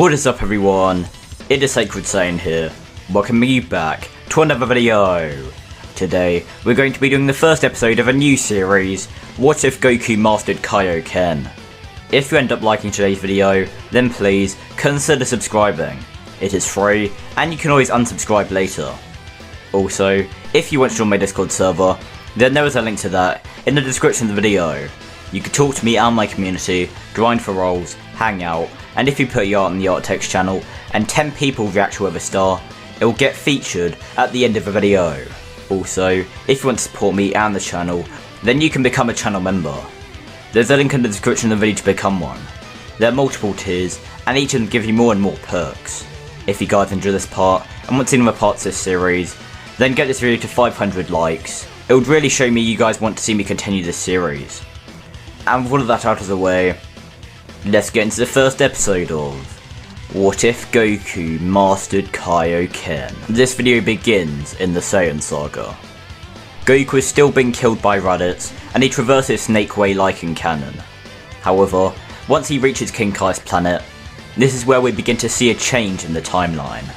What is up everyone, it is Sacred Saiyan here, welcoming you back to another video. Today, we're going to be doing the first episode of a new series, What If Goku Mastered Kaioken. If you end up liking today's video, then please consider subscribing. It is free, and you can always unsubscribe later. Also, if you want to join my Discord server, then there is a link to that in the description of the video. You can talk to me and my community, grind for roles, hang out, and if you put your art in the art text channel and 10 people react to a star, it will get featured at the end of the video. Also, if you want to support me and the channel, then you can become a channel member. There's a link in the description of the video to become one. There are multiple tiers, and each of them give you more and more perks. If you guys enjoy this part and want to see more parts of this series, then get this video to 500 likes. It would really show me you guys want to see me continue this series. And with all of that out of the way, let's get into the first episode of What If Goku Mastered Kaioken. This video begins in the Saiyan saga. Goku is still being killed by Raditz, and he traverses Snake Way like in canon. However, once he reaches King Kai's planet, this is where we begin to see a change in the timeline.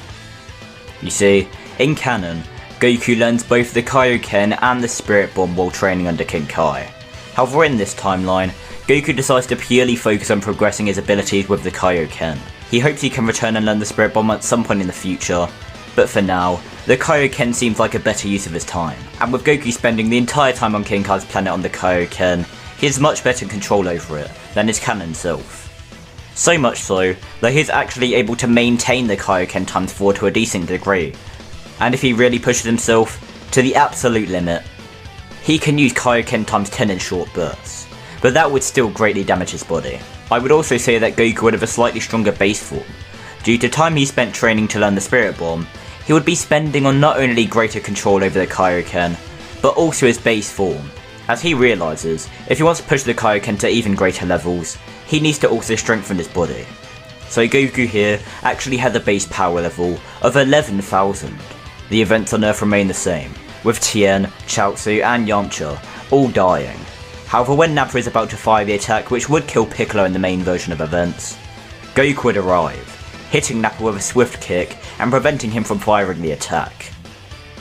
You see, in canon, Goku learns both the Kaio-ken and the Spirit Bomb while training under King Kai. However, in this timeline, Goku decides to purely focus on progressing his abilities with the Kaio-ken. He hopes he can return and learn the Spirit Bomb at some point in the future, but for now, the Kaio-ken seems like a better use of his time. And with Goku spending the entire time on King Kai's planet on the Kaio-ken, he has much better control over it than his canon self. So much so, that he is actually able to maintain the Kaio-ken ×4 to a decent degree. And if he really pushes himself to the absolute limit, he can use Kaio-ken ×10 in short bursts, but that would still greatly damage his body. I would also say that Goku would have a slightly stronger base form. Due to time he spent training to learn the Spirit Bomb, he would be spending on not only greater control over the Kaio-ken, but also his base form, as he realises if he wants to push the Kaio-ken to even greater levels, he needs to also strengthen his body. So Goku here actually had the base power level of 11,000. The events on Earth remain the same, with Tien, Chaozu and Yamcha all dying. However, when Nappa is about to fire the attack which would kill Piccolo in the main version of events, Goku would arrive, hitting Nappa with a swift kick and preventing him from firing the attack.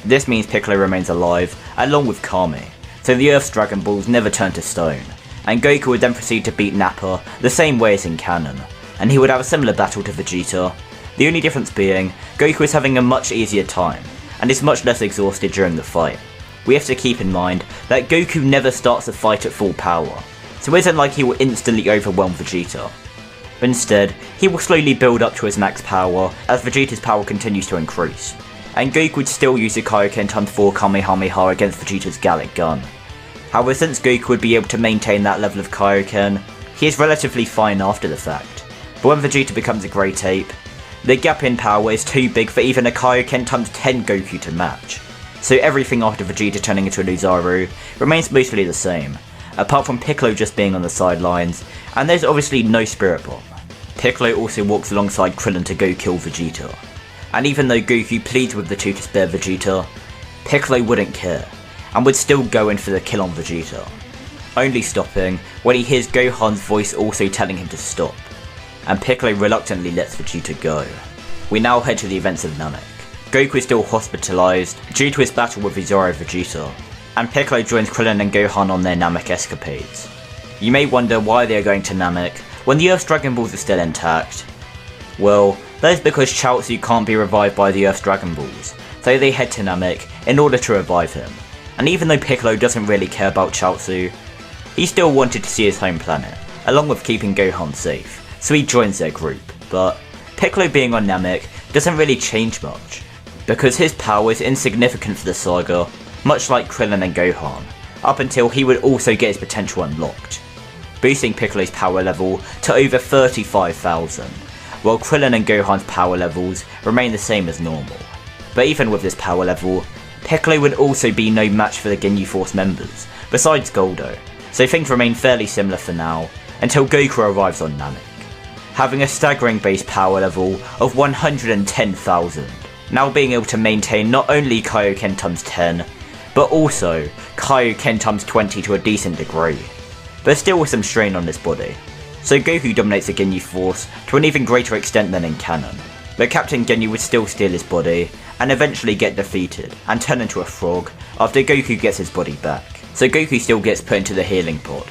This means Piccolo remains alive, along with Kami, so the Earth's Dragon Balls never turn to stone, and Goku would then proceed to beat Nappa the same way as in canon, and he would have a similar battle to Vegeta, the only difference being Goku is having a much easier time, and is much less exhausted during the fight. We have to keep in mind that Goku never starts the fight at full power, so it isn't like he will instantly overwhelm Vegeta. But instead, he will slowly build up to his max power as Vegeta's power continues to increase, and Goku would still use the Kaio-ken ×4 Kamehameha against Vegeta's Gallic Gun. However, since Goku would be able to maintain that level of Kaio-ken, he is relatively fine after the fact. But when Vegeta becomes a Great Ape, the gap in power is too big for even a Kaio-ken ×10 Goku to match. So everything after Vegeta turning into a Luzaru remains mostly the same, apart from Piccolo just being on the sidelines, and there's obviously no Spirit Bomb. Piccolo also walks alongside Krillin to go kill Vegeta, and even though Goku pleads with the two to spare Vegeta, Piccolo wouldn't care, and would still go in for the kill on Vegeta, only stopping when he hears Gokhan's voice also telling him to stop, and Piccolo reluctantly lets Vegeta go. We now head to the events of Namek. Goku is still hospitalized due to his battle with Zoro Vegeta, and Piccolo joins Krillin and Gokhan on their Namek escapades. You may wonder why they are going to Namek when the Earth's Dragon Balls are still intact. Well, that is because Chaozu can't be revived by the Earth's Dragon Balls, so they head to Namek in order to revive him. And even though Piccolo doesn't really care about Chaozu, he still wanted to see his home planet, along with keeping Gokhan safe, so he joins their group. But Piccolo being on Namek doesn't really change much, because his power is insignificant for the saga, much like Krillin and Gokhan, up until he would also get his potential unlocked, boosting Piccolo's power level to over 35,000, while Krillin and Gokhan's power levels remain the same as normal. But even with this power level, Piccolo would also be no match for the Ginyu Force members, besides Goldo, so things remain fairly similar for now, until Goku arrives on Namek, having a staggering base power level of 110,000. Now being able to maintain not only Kaio-ken ×10, but also Kaio-ken ×20 to a decent degree, but still with some strain on his body. so Goku dominates the Ginyu Force to an even greater extent than in canon. But Captain Ginyu would still steal his body, and eventually get defeated, and turn into a frog after Goku gets his body back. So Goku still gets put into the healing pod.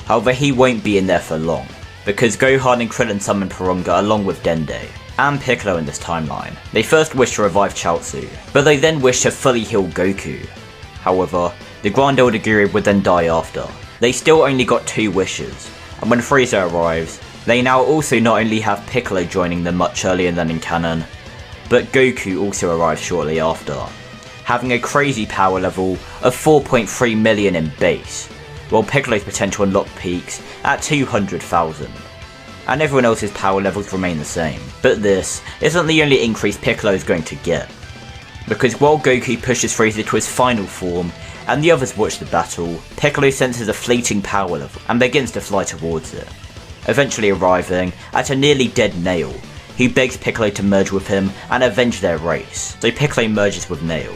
However, he won't be in there for long, because Gokhan and Krillin summon Porunga along with Dende, and Piccolo in this timeline. They first wish to revive Chaozu, but they then wish to fully heal Goku. However, the Grand Elder Giri would then die after. They still only got 2 wishes, and when Frieza arrives, they now also not only have Piccolo joining them much earlier than in canon, but Goku also arrives shortly after, having a crazy power level of 4.3 million in base, while Piccolo's potential unlock peaks at 200,000. And everyone else's power levels remain the same. But this isn't the only increase Piccolo is going to get, because while Goku pushes Frieza to his final form and the others watch the battle, Piccolo senses a fleeting power level and begins to fly towards it, eventually arriving at a nearly dead Nail, who begs Piccolo to merge with him and avenge their race. So Piccolo merges with Nail,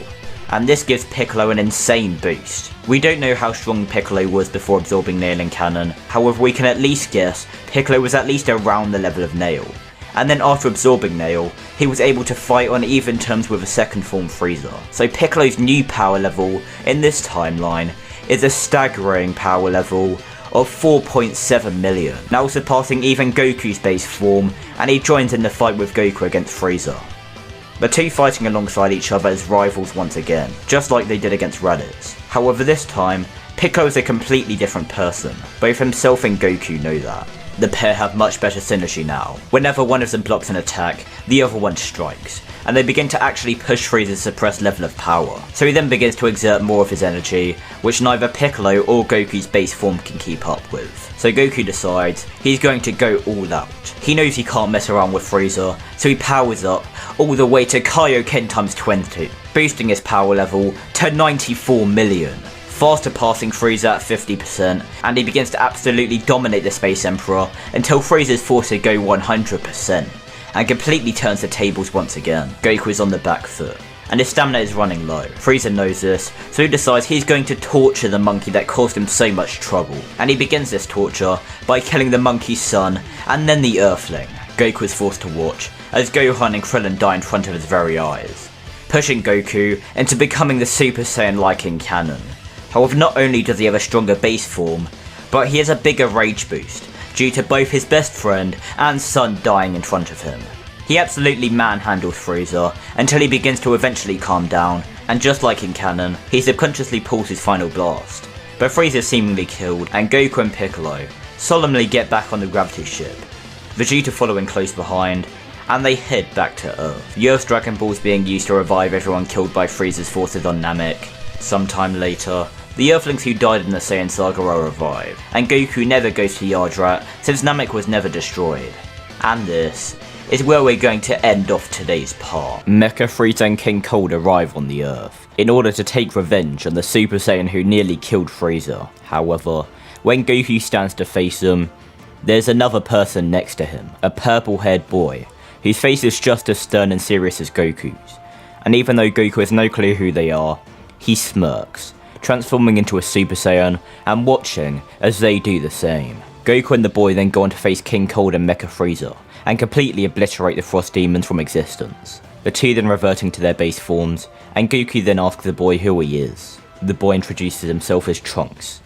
and this gives Piccolo an insane boost. We don't know how strong Piccolo was before absorbing Nail in canon, however we can at least guess Piccolo was at least around the level of Nail, and then after absorbing Nail, he was able to fight on even terms with a second form Frieza. So Piccolo's new power level in this timeline is a staggering power level of 4.7 million, now surpassing even Goku's base form, and he joins in the fight with Goku against Frieza. The two fighting alongside each other as rivals once again, just like they did against Raditz. However this time, Piccolo is a completely different person. Both himself and Goku know that. The pair have much better synergy now. Whenever one of them blocks an attack, the other one strikes, and they begin to actually push Frieza's suppressed level of power. So he then begins to exert more of his energy, which neither Piccolo or Goku's base form can keep up with. So Goku decides he's going to go all out. He knows he can't mess around with Frieza, so he powers up all the way to Kaio-ken times 20, boosting his power level to 94 million. Fast surpassing Frieza at 50%, and he begins to absolutely dominate the Space Emperor until Frieza's forced to go 100%, and completely turns the tables once again. Goku is on the back foot, and his stamina is running low. Frieza knows this, so he decides he's going to torture the monkey that caused him so much trouble, and he begins this torture by killing the monkey's son, and then the Earthling. Goku is forced to watch as Gokhan and Krillin die in front of his very eyes, pushing Goku into becoming the Super Saiyan like in canon. However, not only does he have a stronger base form, but he has a bigger rage boost, due to both his best friend and son dying in front of him. He absolutely manhandles Frieza until he begins to eventually calm down, and just like in canon, he subconsciously pulls his final blast. But Frieza is seemingly killed, and Goku and Piccolo solemnly get back on the gravity ship, Vegeta following close behind, and they head back to Earth. The Earth's Dragon Ball is being used to revive everyone killed by Frieza's forces on Namek. Sometime later, the Earthlings who died in the Saiyan saga are revived, and Goku never goes to Yardrat since Namek was never destroyed. And this is where we're going to end off today's part. Mecha Frieza and King Cold arrive on the Earth in order to take revenge on the Super Saiyan who nearly killed Frieza. However, when Goku stands to face them, there's another person next to him, a purple-haired boy, whose face is just as stern and serious as Goku's. And even though Goku has no clue who they are, he smirks, transforming into a Super Saiyan and watching as they do the same. Goku and the boy then go on to face King Cold and Mecha Frieza, and completely obliterate the Frost Demons from existence. The two then reverting to their base forms, and Goku then asks the boy who he is. The boy introduces himself as Trunks,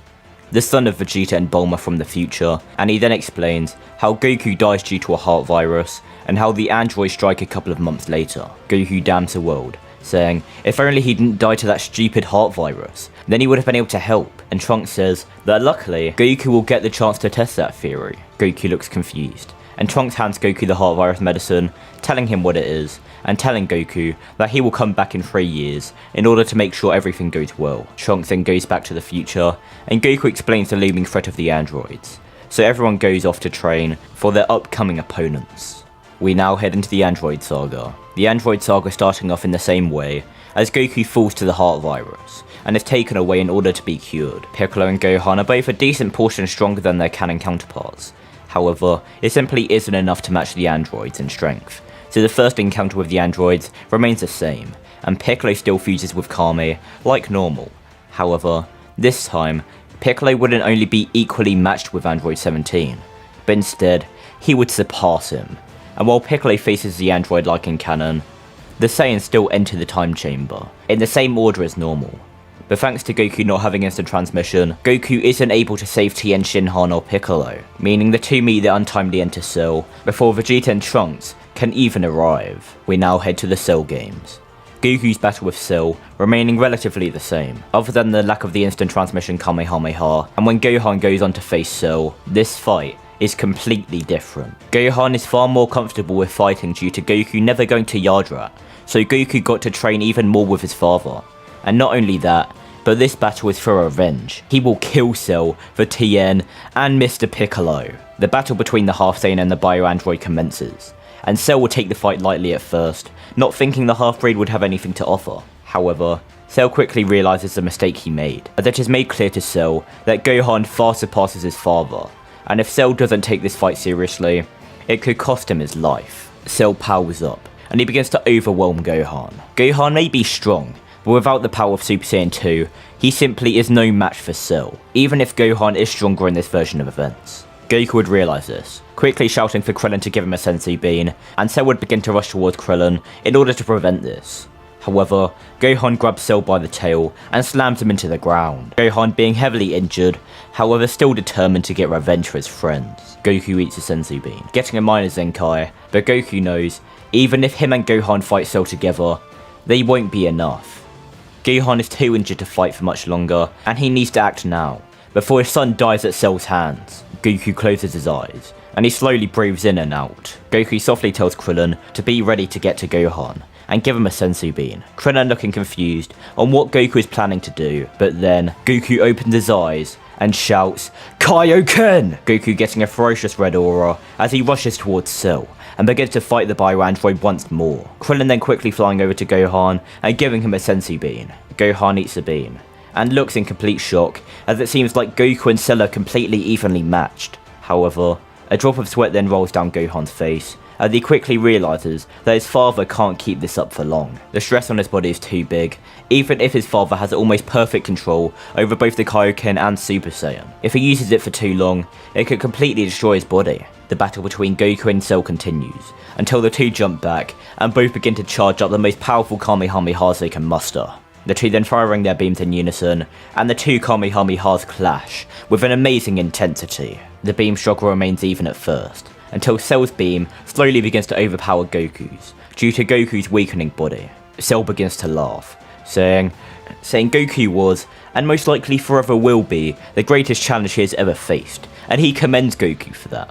the son of Vegeta and Bulma from the future, and he then explains how Goku dies due to a heart virus, and how the androids strike a couple of months later. Goku damns the world, saying if only he didn't die to that stupid heart virus, then he would have been able to help, and Trunks says that luckily Goku will get the chance to test that theory. Goku looks confused, and Trunks hands Goku the heart virus medicine, telling him what it is, and telling Goku that he will come back in 3 years in order to make sure everything goes well. Trunks then goes back to the future, and Goku explains the looming threat of the androids, so everyone goes off to train for their upcoming opponents. We now head into the Android Saga. The Android Saga starting off in the same way, as Goku falls to the heart virus, and is taken away in order to be cured. Piccolo and Gokhan are both a decent portion stronger than their canon counterparts. However, it simply isn't enough to match the androids in strength, so the first encounter with the androids remains the same, and Piccolo still fuses with Kame like normal. However, this time, Piccolo wouldn't only be equally matched with Android 17, but instead, he would surpass him. And while Piccolo faces the android like in canon, the Saiyans still enter the time chamber, in the same order as normal. But thanks to Goku not having instant transmission, Goku isn't able to save Tien Shinhan or Piccolo, meaning the two meet the untimely end to Cell, before Vegeta and Trunks can even arrive. We now head to the Cell games. Goku's battle with Cell remaining relatively the same, other than the lack of the instant transmission Kamehameha, and when Gohan goes on to face Cell, this fight is completely different. Gohan is far more comfortable with fighting due to Goku never going to Yardrat, so Goku got to train even more with his father. And not only that, but this battle is for revenge. He will kill Cell for Tien and Mr. Piccolo. The battle between the Half Saiyan and the Bio Android commences, and Cell will take the fight lightly at first, not thinking the half-breed would have anything to offer. However, Cell quickly realises the mistake he made, as it is made clear to Cell that Gohan far surpasses his father, and if Cell doesn't take this fight seriously, it could cost him his life. Cell powers up, and he begins to overwhelm Gohan. Gohan may be strong, but without the power of Super Saiyan 2, he simply is no match for Cell, even if Gohan is stronger in this version of events. Goku would realise this, quickly shouting for Krillin to give him a Senzu Bean, and Cell would begin to rush towards Krillin in order to prevent this. However, Gohan grabs Cell by the tail and slams him into the ground, Gohan being heavily injured, however still determined to get revenge for his friends. Goku eats a Senzu Bean, getting a minor Zenkai, but Goku knows, even if him and Gohan fight Cell together, they won't be enough. Gohan is too injured to fight for much longer, and he needs to act now, before his son dies at Cell's hands. Goku closes his eyes, and he slowly breathes in and out. Goku softly tells Krillin to be ready to get to Gohan, and give him a Senzu Bean. Krillin looking confused on what Goku is planning to do, but then Goku opens his eyes and shouts, "Kaio-ken!" Goku getting a ferocious red aura as he rushes towards Cell, and begins to fight the Bio Android once more. Krillin then quickly flying over to Gohan and giving him a Senzu Bean. Gohan eats the bean, and looks in complete shock as it seems like Goku and Cell are completely evenly matched. However, a drop of sweat then rolls down Gohan's face as he quickly realises that his father can't keep this up for long. The stress on his body is too big, even if his father has almost perfect control over both the Kaio-ken and Super Saiyan. If he uses it for too long, it could completely destroy his body. The battle between Goku and Cell continues, until the two jump back and both begin to charge up the most powerful Kamehamehas they can muster. The two then firing their beams in unison, and the two Kamehamehas clash with an amazing intensity. The beam struggle remains even at first, until Cell's beam slowly begins to overpower Goku's, due to Goku's weakening body. Cell begins to laugh, saying Goku was, and most likely forever will be, the greatest challenge he has ever faced, and he commends Goku for that.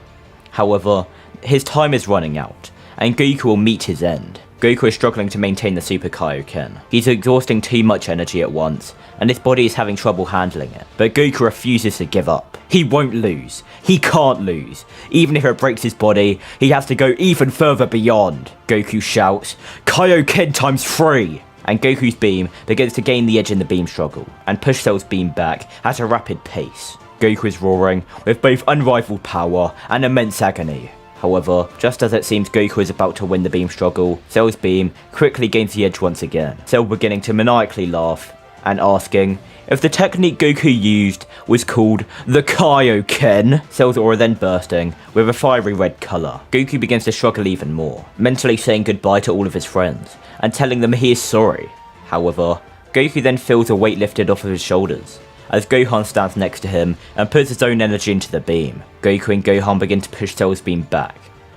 However, his time is running out, and Goku will meet his end. Goku is struggling to maintain the Super Kaio-ken. He's exhausting too much energy at once, and his body is having trouble handling it. But Goku refuses to give up. He won't lose. He can't lose. Even if it breaks his body, he has to go even further beyond. Goku shouts, "Kaio-ken times 3! And Goku's beam begins to gain the edge in the beam struggle, and push Cell's beam back at a rapid pace. Goku is roaring with both unrivaled power and immense agony. However, just as it seems Goku is about to win the beam struggle, Cell's beam quickly gains the edge once again, Cell beginning to maniacally laugh and asking if the technique Goku used was called the Kaio-ken. Cell's aura then bursting with a fiery red colour. Goku begins to struggle even more, mentally saying goodbye to all of his friends and telling them he is sorry. However, Goku then feels a weight lifted off of his shoulders, as Gohan stands next to him and puts his own energy into the beam. Goku and Gohan begin to push Cell's beam back,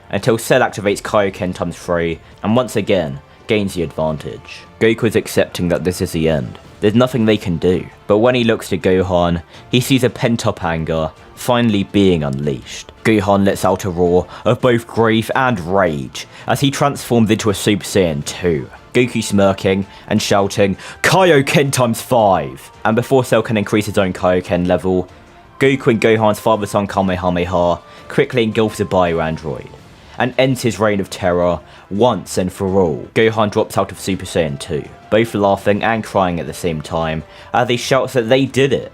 until Cell activates Kaio-ken times 3 and once again gains the advantage. Goku is accepting that this is the end. There's nothing they can do. But when he looks to Gohan, he sees a pent-up anger finally being unleashed. Gohan lets out a roar of both grief and rage as he transforms into a Super Saiyan 2. Goku smirking and shouting, "Kaio-ken times 5! And before Cell can increase his own Kaio-ken level, Goku and Gohan's father-son Kamehameha quickly engulfs the Bio Android and ends his reign of terror once and for all. Gohan drops out of Super Saiyan 2, both laughing and crying at the same time as he shouts that they did it.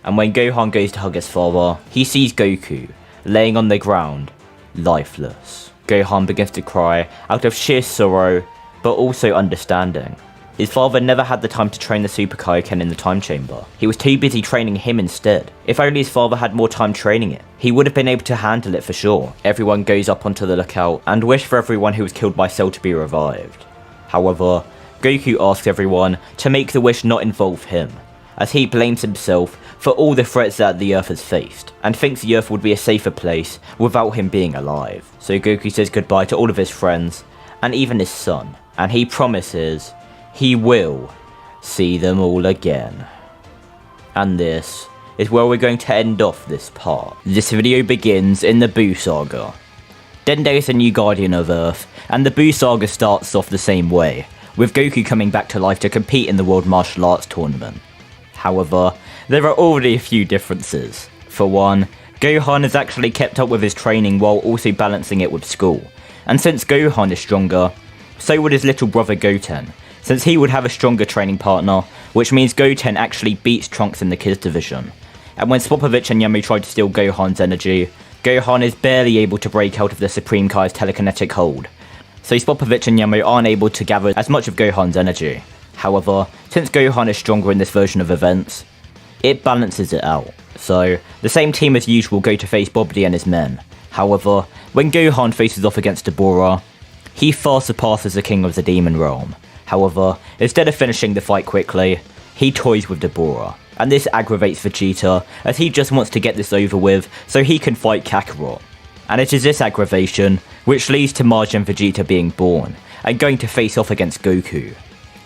And when Gohan goes to hug his father, he sees Goku laying on the ground, lifeless. Gohan begins to cry out of sheer sorrow, but also understanding. His father never had the time to train the Super Kaioken in the time chamber. He was too busy training him instead. If only his father had more time training it, he would have been able to handle it for sure. Everyone goes up onto the lookout and wish for everyone who was killed by Cell to be revived. However, Goku asks everyone to make the wish not involve him, as he blames himself for all the threats that the Earth has faced, and thinks the Earth would be a safer place without him being alive. So Goku says goodbye to all of his friends, and even his son, and he promises he will see them all again. And this is where we're going to end off this part. This video begins in the Buu saga. Dende is a new guardian of Earth, and the Buu saga starts off the same way, with Goku coming back to life to compete in the World Martial Arts Tournament. However, there are already a few differences. For one, Gokhan has actually kept up with his training while also balancing it with school, and since Gokhan is stronger, so would his little brother Goten, since he would have a stronger training partner, which means Goten actually beats Trunks in the Kids division. And when Spopovich and Yamu tried to steal Gohan's energy, Gokhan is barely able to break out of the Supreme Kai's telekinetic hold, so Spopovich and Yamu aren't able to gather as much of Gohan's energy. However, since Gokhan is stronger in this version of events, it balances it out. So, the same team as usual go to face Bobby and his men. However, when Gokhan faces off against Deborah, he far surpasses the king of the demon realm. However, instead of finishing the fight quickly, he toys with Deborah, and this aggravates Vegeta as he just wants to get this over with so he can fight Kakarot. And it is this aggravation which leads to Majin Vegeta being born and going to face off against Goku.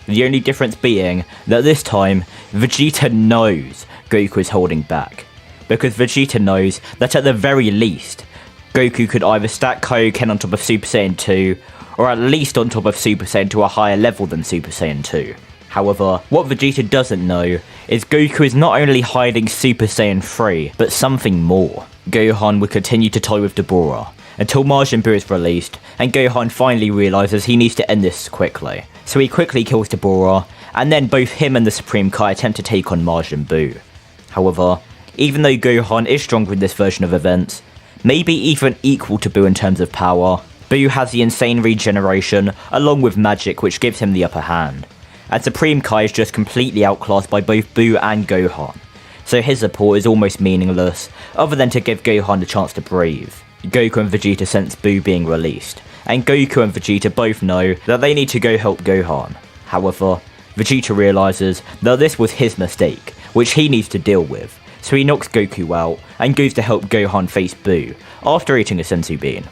The only difference being that this time, Vegeta knows Goku is holding back, because Vegeta knows that at the very least, Goku could either stack Kaio-ken on top of Super Saiyan 2, or at least on top of Super Saiyan to a higher level than Super Saiyan 2. However, what Vegeta doesn't know is Goku is not only hiding Super Saiyan 3, but something more. Gokhan would continue to toy with Deborah, until Majin Buu is released, and Gokhan finally realises he needs to end this quickly. So he quickly kills Deborah, and then both him and the Supreme Kai attempt to take on Majin Buu. However, even though Gokhan is stronger in this version of events, maybe even equal to Buu in terms of power, Buu has the insane regeneration along with magic which gives him the upper hand, and Supreme Kai is just completely outclassed by both Buu and Gokhan, so his support is almost meaningless other than to give Gokhan a chance to breathe. Goku and Vegeta sense Buu being released, and Goku and Vegeta both know that they need to go help Gokhan. However, Vegeta realises that this was his mistake, which he needs to deal with, so he knocks Goku out and goes to help Gokhan face Buu after eating a senzu bean.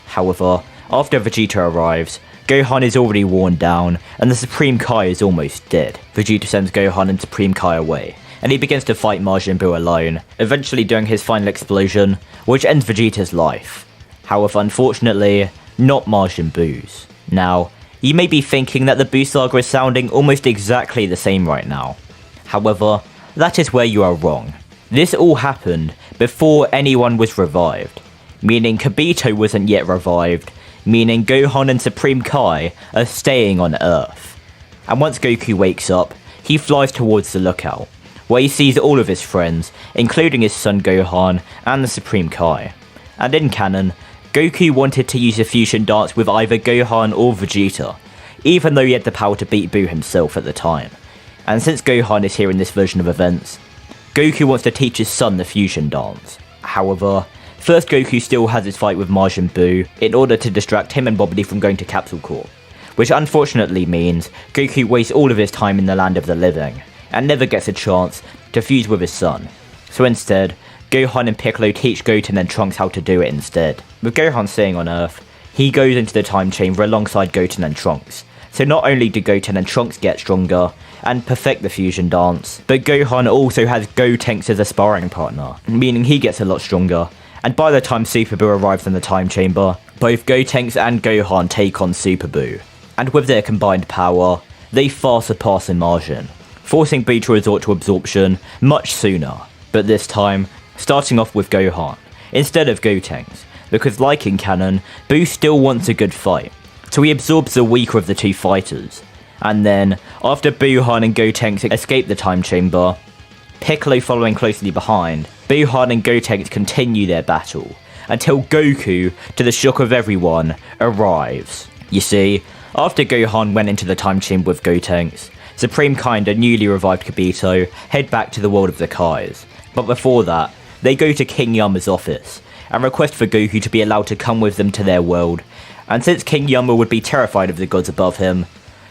However, after Vegeta arrives, Gokhan is already worn down and the Supreme Kai is almost dead. Vegeta sends Gokhan and Supreme Kai away, and he begins to fight Majin Buu alone, eventually doing his final explosion, which ends Vegeta's life. However, unfortunately, not Majin Buu's. Now, you may be thinking that the Buu saga is sounding almost exactly the same right now. However, that is where you are wrong. This all happened before anyone was revived, meaning Kibito wasn't yet revived, meaning Gokhan and Supreme Kai are staying on Earth. And once Goku wakes up, he flies towards the lookout, where he sees all of his friends, including his son Gokhan and the Supreme Kai. And in canon, Goku wanted to use a fusion dance with either Gokhan or Vegeta, even though he had the power to beat Buu himself at the time. And since Gokhan is here in this version of events, Goku wants to teach his son the fusion dance. However, first Goku still has his fight with Majin Buu in order to distract him and Bobbidi from going to Capsule Corp, which unfortunately means Goku wastes all of his time in the land of the living, and never gets a chance to fuse with his son. So instead, Gokhan and Piccolo teach Goten and Trunks how to do it instead. With Gokhan staying on Earth, he goes into the time chamber alongside Goten and Trunks. So not only do Goten and Trunks get stronger and perfect the fusion dance, but Gokhan also has Gotenks as a sparring partner, meaning he gets a lot stronger. And by the time Super Buu arrives in the time chamber, both Gotenks and Gokhan take on Super Buu. And with their combined power, they far surpass Imagine, forcing Buu to resort to absorption much sooner. But this time, starting off with Gokhan, instead of Gotenks, because like in canon, Buu still wants a good fight, so he absorbs the weaker of the two fighters. And then, after Buuhan and Gotenks escape the time chamber, Piccolo following closely behind, Buuhan and Gotenks continue their battle, until Goku, to the shock of everyone, arrives. You see, after Gokhan went into the time chamber with Gotenks, Supreme Kind and newly revived Kibito head back to the world of the Kais. But before that, they go to King Yama's office and request for Goku to be allowed to come with them to their world, and since King Yama would be terrified of the gods above him,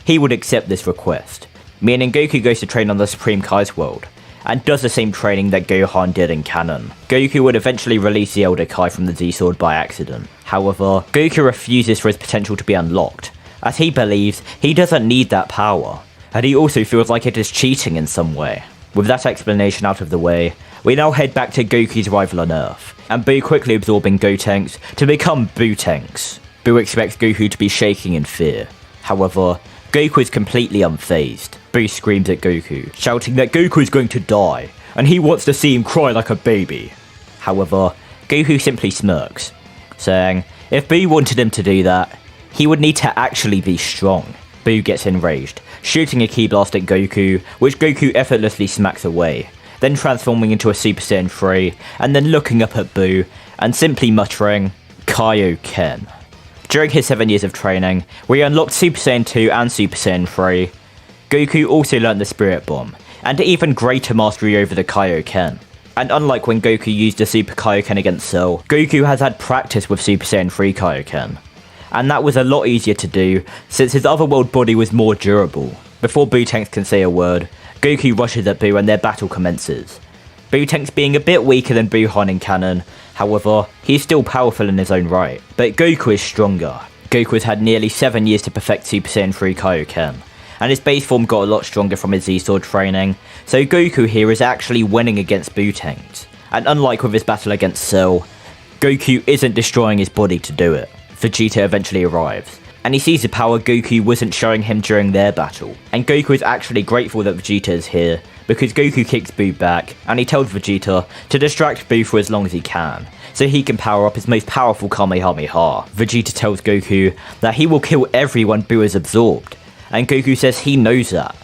he would accept this request, meaning Goku goes to train on the Supreme Kai's world, and does the same training that Gokhan did in canon. Goku would eventually release the Elder Kai from the Z-Sword by accident. However, Goku refuses for his potential to be unlocked, as he believes he doesn't need that power, and he also feels like it is cheating in some way. With that explanation out of the way, we now head back to Goku's rival on Earth, and Buu quickly absorbing Gotenks to become Buutenks. Buu expects Goku to be shaking in fear. However, Goku is completely unfazed. Buu screams at Goku, shouting that Goku is going to die, and he wants to see him cry like a baby. However, Goku simply smirks, saying if Buu wanted him to do that, he would need to actually be strong. Buu gets enraged, shooting a Ki Blast at Goku, which Goku effortlessly smacks away, then transforming into a Super Saiyan 3, and then looking up at Buu, and simply muttering, Kaio-ken. During his 7 years of training, we unlocked Super Saiyan 2 and Super Saiyan 3. Goku also learnt the Spirit Bomb, and even greater mastery over the Kaio-ken. And unlike when Goku used the Super Kaio-ken against Cell, Goku has had practice with Super Saiyan 3 Kaio-ken. And that was a lot easier to do, since his otherworld body was more durable. Before Buutenks can say a word, Goku rushes at Buu and their battle commences. Buutenks being a bit weaker than Buuhan in canon, however, he's still powerful in his own right. But Goku is stronger. Goku has had nearly 7 years to perfect Super Saiyan 3 Kaio-ken, and his base form got a lot stronger from his Z-Sword training, so Goku here is actually winning against Buutenks. And unlike with his battle against Cell, Goku isn't destroying his body to do it. Vegeta eventually arrives, and he sees the power Goku wasn't showing him during their battle. And Goku is actually grateful that Vegeta is here, because Goku kicks Buu back, and he tells Vegeta to distract Buu for as long as he can, so he can power up his most powerful Kamehameha. Vegeta tells Goku that he will kill everyone Buu has absorbed, and Goku says he knows that,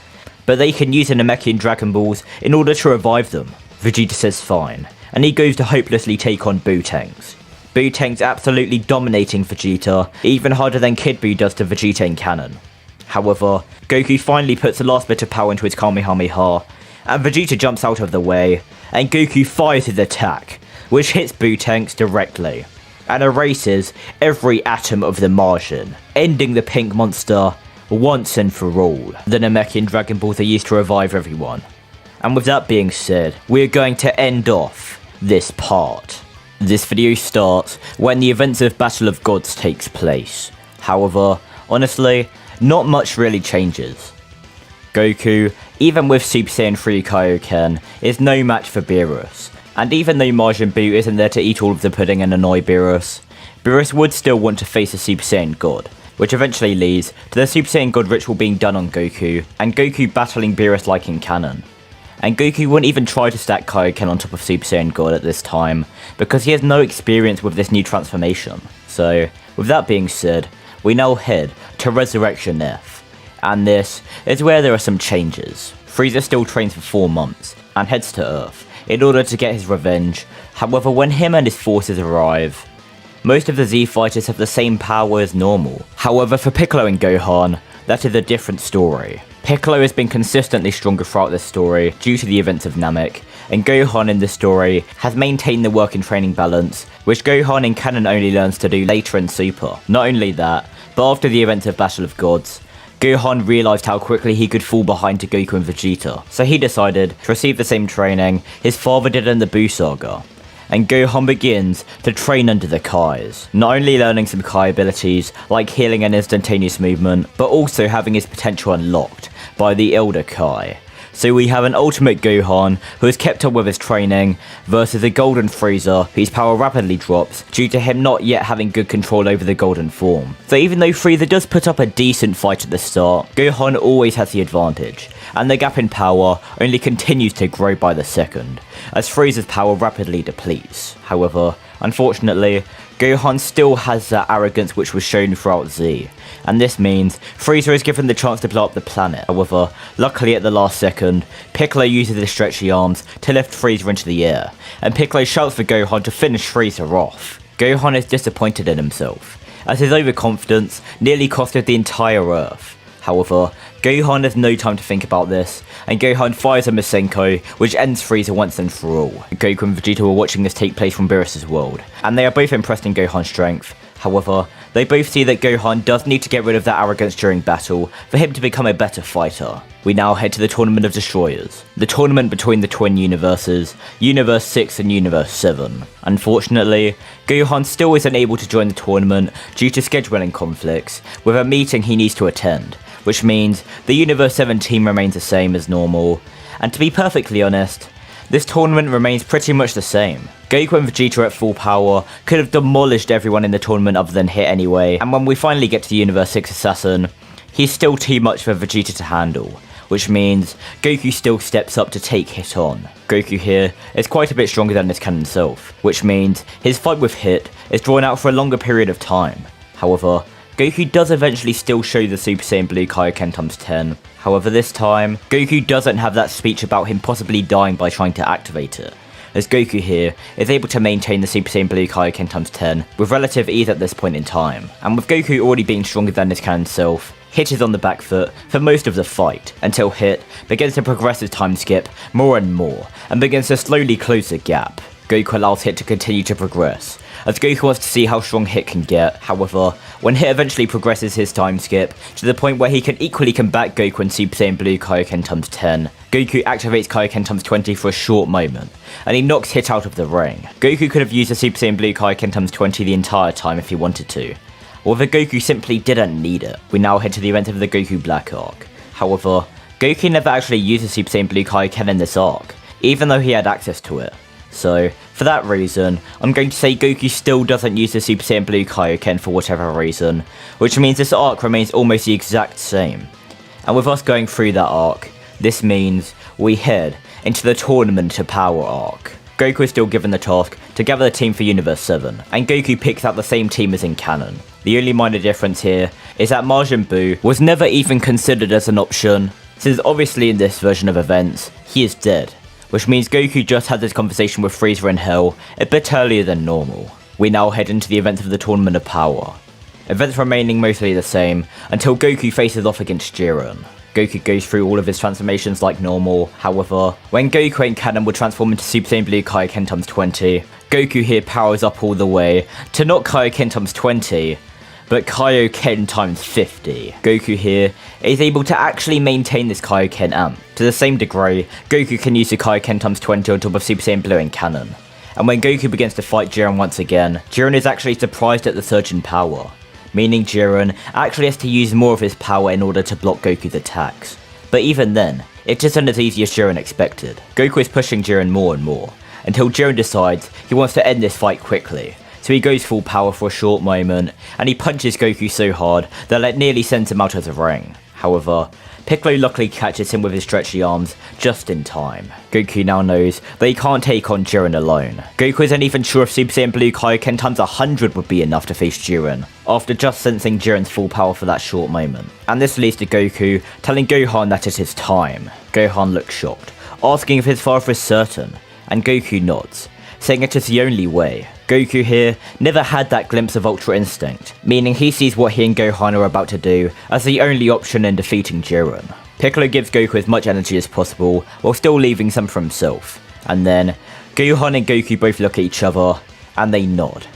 but they can use the Namekian Dragon Balls in order to revive them. Vegeta says fine, and he goes to hopelessly take on Buutenks. Buutenks absolutely dominating Vegeta, even harder than Kid Buu does to Vegeta in canon. However, Goku finally puts the last bit of power into his Kamehameha, and Vegeta jumps out of the way, and Goku fires his attack, which hits Buutenks directly, and erases every atom of the margin, ending the pink monster once and for all. The Namekian Dragon Balls are used to revive everyone. And with that being said, we are going to end off this part. This video starts when the events of Battle of Gods takes place. However, honestly, not much really changes. Goku, even with Super Saiyan 3 Kaioken, is no match for Beerus, and even though Majin Buu isn't there to eat all of the pudding and annoy Beerus, Beerus would still want to face a Super Saiyan God, which eventually leads to the Super Saiyan God ritual being done on Goku, and Goku battling Beerus like in canon. And Goku wouldn't even try to stack Kaioken on top of Super Saiyan God at this time, because he has no experience with this new transformation. So, with that being said, we now head to Resurrection F, and this is where there are some changes. Frieza still trains for 4 months, and heads to Earth, in order to get his revenge. However, when him and his forces arrive, most of the Z fighters have the same power as normal. However, for Piccolo and Gokhan, that is a different story. Piccolo has been consistently stronger throughout this story due to the events of Namek, and Gokhan in this story has maintained the work and training balance, which Gokhan in canon only learns to do later in Super. Not only that, but after the events of Battle of Gods, Gokhan realised how quickly he could fall behind to Goku and Vegeta, so he decided to receive the same training his father did in the Buu saga. And Gokhan begins to train under the Kais, not only learning some Kai abilities like healing and instantaneous movement, but also having his potential unlocked by the Elder Kai. So we have an ultimate Gokhan who has kept up with his training versus a golden Frieza whose power rapidly drops due to him not yet having good control over the golden form. So even though Frieza does put up a decent fight at the start, Gokhan always has the advantage, and the gap in power only continues to grow by the second, as Frieza's power rapidly depletes. However, unfortunately, Gokhan still has that arrogance which was shown throughout Z, and this means Frieza is given the chance to blow up the planet. However, luckily at the last second, Piccolo uses his stretchy arms to lift Frieza into the air, and Piccolo shouts for Gokhan to finish Frieza off. Gokhan is disappointed in himself, as his overconfidence nearly costed the entire Earth. However, Gokhan has no time to think about this, and Gokhan fires a Masenko, which ends Frieza once and for all. Goku and Vegeta were watching this take place from Beerus' world, and they are both impressed in Gokhan's strength. However, they both see that Gokhan does need to get rid of that arrogance during battle for him to become a better fighter. We now head to the Tournament of Destroyers, the tournament between the twin universes, Universe 6 and Universe 7. Unfortunately, Gokhan still isn't able to join the tournament due to scheduling conflicts, with a meeting he needs to attend, which means the Universe 7 team remains the same as normal, and to be perfectly honest, this tournament remains pretty much the same. Goku and Vegeta at full power could have demolished everyone in the tournament other than Hit anyway, and when we finally get to the Universe 6 Assassin, he's still too much for Vegeta to handle, which means Goku still steps up to take Hit on. Goku here is quite a bit stronger than his canon self, which means his fight with Hit is drawn out for a longer period of time. However, Goku does eventually still show the Super Saiyan Blue Kaioken times 10. However, this time, Goku doesn't have that speech about him possibly dying by trying to activate it, as Goku here is able to maintain the Super Saiyan Blue Kaioken times 10 with relative ease at this point in time. And with Goku already being stronger than his canon self, Hit is on the back foot for most of the fight, until Hit begins to progress his time skip more and more, and begins to slowly close the gap. Goku allows Hit to continue to progress, as Goku wants to see how strong Hit can get. However, when Hit eventually progresses his time skip to the point where he can equally combat Goku and Super Saiyan Blue Kaioken times 10, Goku activates Kaioken times 20 for a short moment, and he knocks Hit out of the ring. Goku could have used the Super Saiyan Blue Kaioken times 20 the entire time if he wanted to, or the Goku simply didn't need it. We now head to the event of the Goku Black arc. However, Goku never actually used the Super Saiyan Blue Kaioken in this arc, even though he had access to it. So, for that reason, I'm going to say Goku still doesn't use the Super Saiyan Blue Kaioken for whatever reason, which means this arc remains almost the exact same. And with us going through that arc, this means we head into the Tournament to Power arc. Goku is still given the task to gather the team for Universe 7, and Goku picks out the same team as in canon. The only minor difference here is that Majin Buu was never even considered as an option, since obviously in this version of events, he is dead, which means Goku just had this conversation with Frieza in Hell a bit earlier than normal. We now head into the events of the Tournament of Power, events remaining mostly the same until Goku faces off against Jiren. Goku goes through all of his transformations like normal. However, when Goku in canon would transform into Super Saiyan Blue Kaioken times 20, Goku here powers up all the way to not Kaioken times 20, but Kaio-ken times 50. Goku here is able to actually maintain this Kaio-ken amp. To the same degree, Goku can use the Kaio-ken times 20 on top of Super Saiyan Blue in canon. And when Goku begins to fight Jiren once again, Jiren is actually surprised at the surge in power, meaning Jiren actually has to use more of his power in order to block Goku's attacks. But even then, it isn't as easy as Jiren expected. Goku is pushing Jiren more and more, until Jiren decides he wants to end this fight quickly. So he goes full power for a short moment, and he punches Goku so hard that it nearly sends him out of the ring. However, Piccolo luckily catches him with his stretchy arms just in time. Goku now knows that he can't take on Jiren alone. Goku isn't even sure if Super Saiyan Blue Kaioken times 100 would be enough to face Jiren, after just sensing Jiren's full power for that short moment. And this leads to Goku telling Gokhan that it is time. Gokhan looks shocked, asking if his father is certain, and Goku nods, saying it is the only way. Goku here never had that glimpse of Ultra Instinct, meaning he sees what he and Gokhan are about to do as the only option in defeating Jiren. Piccolo gives Goku as much energy as possible, while still leaving some for himself, and then Gokhan and Goku both look at each other, and they nod.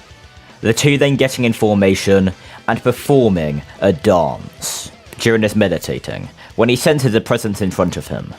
The two then getting in formation, and performing a dance. Jiren is meditating, when he senses a presence in front of him.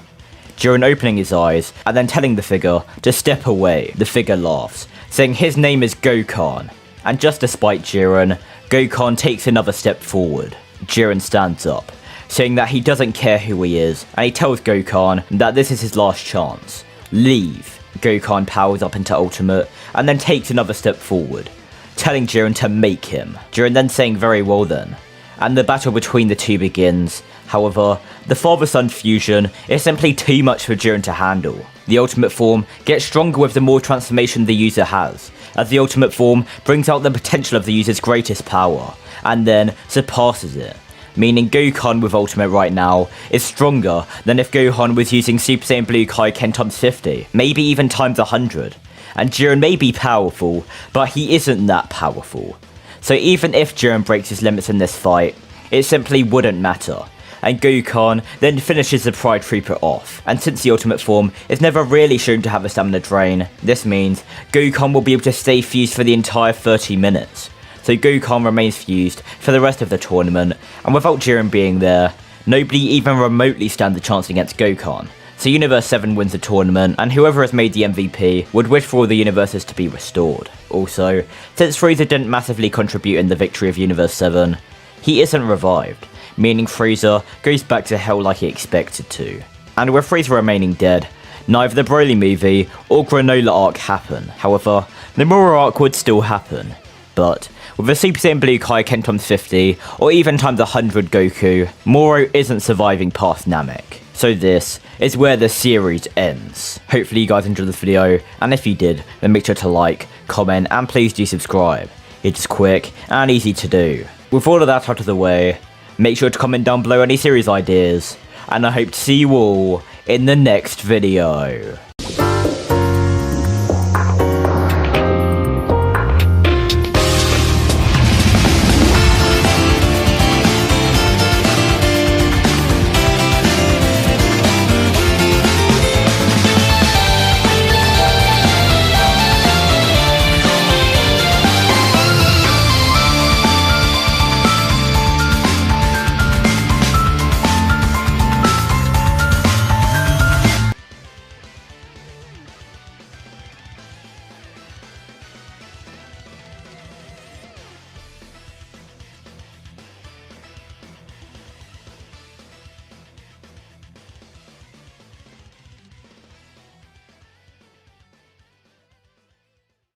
Jiren opening his eyes, and then telling the figure to step away. The figure laughs, saying his name is Gokhan, and just to spite Jiren, Gokhan takes another step forward. Jiren stands up, saying that he doesn't care who he is, and he tells Gokhan that this is his last chance. Leave. Gokhan powers up into Ultimate, and then takes another step forward, telling Jiren to make him. Jiren then saying very well then, and the battle between the two begins. However, the father-son fusion is simply too much for Jiren to handle. The ultimate form gets stronger with the more transformation the user has, as the ultimate form brings out the potential of the user's greatest power, and then surpasses it. Meaning Gokhan with ultimate right now is stronger than if Gokhan was using Super Saiyan Blue Kaioken times 50, maybe even times 100. And Jiren may be powerful, but he isn't that powerful. So even if Jiren breaks his limits in this fight, it simply wouldn't matter. And Gokhan then finishes the Pride Trooper off, and since the ultimate form is never really shown to have a stamina drain, this means Gokhan will be able to stay fused for the entire 30 minutes. So Gokhan remains fused for the rest of the tournament, and without Jiren being there, nobody even remotely stands a chance against Gokhan. So Universe 7 wins the tournament, and whoever has made the MVP would wish for all the universes to be restored. Also, since Frieza didn't massively contribute in the victory of Universe 7, he isn't revived, meaning Frieza goes back to hell like he expected to. And with Frieza remaining dead, neither the Broly movie or Granola arc happen. However, the Moro arc would still happen. But with a Super Saiyan Blue Kaio-ken times 50, or even times 100 Goku, Moro isn't surviving past Namek. So this is where the series ends. Hopefully you guys enjoyed this video, and if you did, then make sure to like, comment, and please do subscribe. It's quick and easy to do. With all of that out of the way, make sure to comment down below any series ideas, and I hope to see you all in the next video.